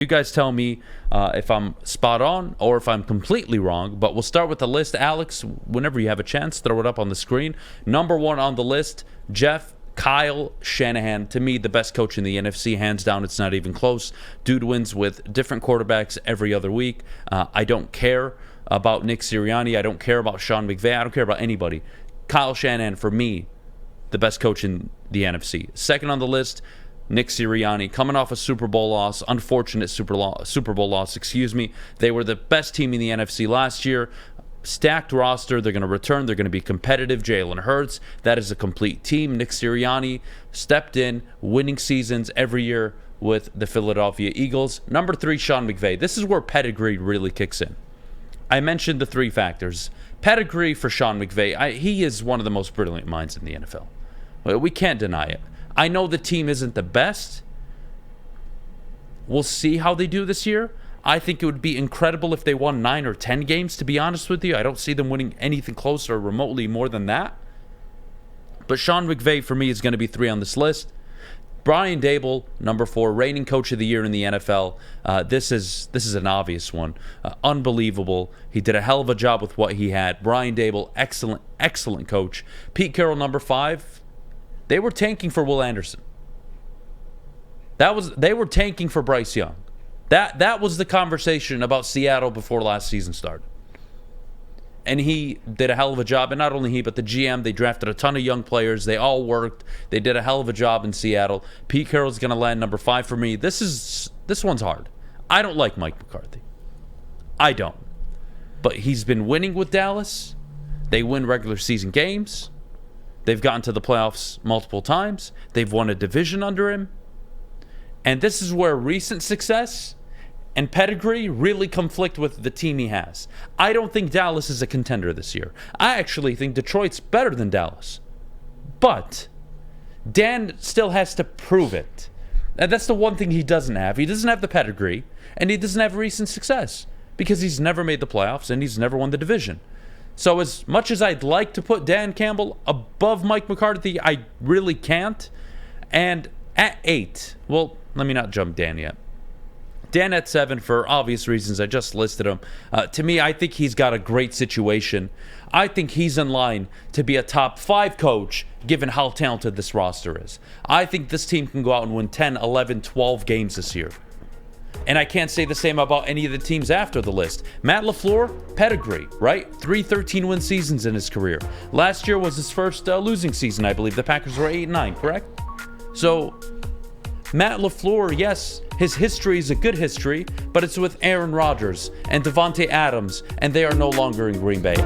You guys tell me if I'm spot on or if I'm completely wrong, but we'll start with the list. Alex, whenever you have a chance, throw it up on the screen. Number one on the list, Kyle Shanahan. To me, the best coach in the NFC, hands down. It's not even close. Dude wins with different quarterbacks every other week. I don't care about Nick Sirianni. I don't care about Sean McVay. I don't care about anybody. Kyle Shanahan, for me, the best coach in the NFC. Second on the list, Nick Sirianni, coming off a Super Bowl loss, unfortunate Super Bowl loss, They were the best team in the NFC last year. Stacked roster. They're going to return. They're going to be competitive. Jalen Hurts. That is a complete team. Nick Sirianni stepped in, winning seasons every year with the Philadelphia Eagles. Number three, Sean McVay. This is where pedigree really kicks in. I mentioned the three factors. Pedigree for Sean McVay. He is one of the most brilliant minds in the NFL. We can't deny it. I know the team isn't the best. We'll see how they do this year. I think it would be incredible if they won 9 or 10 games, to be honest with you. I don't see them winning anything close or remotely more than that. But Sean McVay, for me, is going to be 3 on this list. Brian Daboll, number 4, reigning coach of the year in the NFL. This is an obvious one. Unbelievable. He did a hell of a job with what he had. Brian Daboll, excellent coach. Pete Carroll, number 5. They were tanking for Will Anderson. They were tanking for Bryce Young. That was the conversation about Seattle before last season started. And he did a hell of a job. And not only he, but the GM, they drafted a ton of young players. They all worked. They did a hell of a job in Seattle. Pete Carroll's going to land number 5 for me. This one's hard. I don't like Mike McCarthy. I don't. But he's been winning with Dallas. They win regular season games. They've gotten to the playoffs multiple times. They've won a division under him. And this is where recent success and pedigree really conflict with the team he has. I don't think Dallas is a contender this year. I actually think Detroit's better than Dallas. But Dan still has to prove it. And that's the one thing he doesn't have. He doesn't have the pedigree, and he doesn't have recent success because he's never made the playoffs and he's never won the division. So as much as I'd like to put Dan Campbell above Mike McCarthy, I really can't. And at 8, well, let me not jump Dan yet. Dan at 7 for obvious reasons. I just listed him. To me, I think he's got a great situation. I think he's in line to be a top 5 coach given how talented this roster is. I think this team can go out and win 10, 11, 12 games this year. And I can't say the same about any of the teams after the list. Matt LaFleur, pedigree, right? 3 13-win seasons in his career. Last year was his first losing season, I believe. The Packers were 8-9, correct? So, Matt LaFleur, yes, his history is a good history, but it's with Aaron Rodgers and Devontae Adams, and they are no longer in Green Bay.